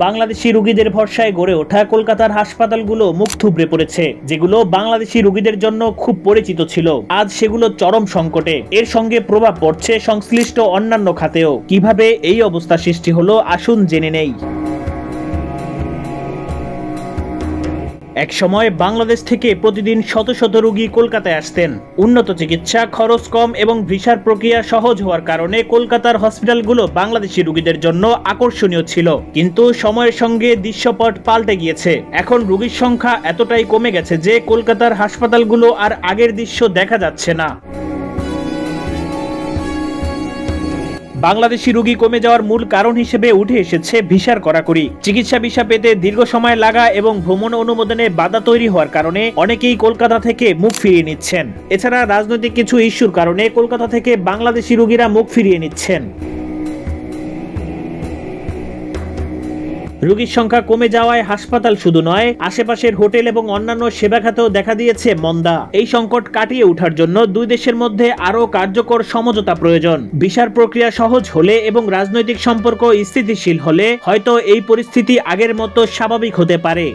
বাংলাদেশি রোগীদের ভরসায় গড়ে ওঠা কলকাতার হাসপাতালগুলো মুখ থুবড়ে পড়েছে, যেগুলো বাংলাদেশি রোগীদের জন্য খুব পরিচিত ছিল। আজ সেগুলো চরম সংকটে। এর সঙ্গে প্রভাব পড়ছে সংশ্লিষ্ট অন্যান্য খাতেও। কিভাবে এই অবস্থা সৃষ্টি হলো, আসুন জেনে নেই। এক সময় বাংলাদেশ থেকে প্রতিদিন শত শত রোগী কলকাতায় আসতেন। উন্নত চিকিৎসা, খরচ কম এবং ভিসার প্রক্রিয়া সহজ হওয়ার কারণে কলকাতার হসপিটালগুলো বাংলাদেশি রোগীদের জন্য আকর্ষণীয় ছিল। কিন্তু সময়ের সঙ্গে দৃশ্যপট পাল্টে গিয়েছে। এখন রোগীর সংখ্যা এতটাই কমে গেছে যে কলকাতার হাসপাতালগুলো আর আগের দৃশ্য দেখা যাচ্ছে না। বাংলাদেশি রোগী কমে যাওয়ার মূল কারণ হিসেবে উঠে এসেছে ভিসার কড়াকড়ি। চিকিৎসা ভিসা পেতে দীর্ঘ সময় লাগা এবং ভ্রমণ অনুমোদনে বাধা তৈরি হওয়ার কারণে অনেকেই কলকাতা থেকে মুখ ফিরিয়ে নিচ্ছেন। এছাড়া রাজনৈতিক কিছু ইস্যুর কারণে কলকাতা থেকে বাংলাদেশি রোগীরা মুখ ফিরিয়ে নিচ্ছেন। রোগীর সংখ্যা কমে যাওয়ায় হাসপাতাল শুধু নয়, আশেপাশের হোটেল এবং অন্যান্য সেবা খাতেও দেখা দিয়েছে মন্দা। এই সংকট কাটিয়ে ওঠার জন্য দুই দেশের মধ্যে আরও কার্যকর সমঝোতা প্রয়োজন। ভিসার প্রক্রিয়া সহজ হলে এবং রাজনৈতিক সম্পর্ক স্থিতিশীল হলে হয়তো এই পরিস্থিতি আগের মতো স্বাভাবিক হতে পারে।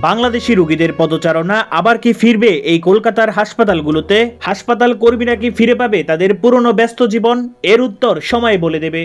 বাংলাদেশি রোগীদের পদচারণা আবার কি ফিরবে এই কলকাতার হাসপাতালগুলোতে? হাসপাতাল কর্মীরা কি ফিরে পাবে তাদের পুরনো ব্যস্ত জীবন? এর উত্তর সময় বলে দেবে।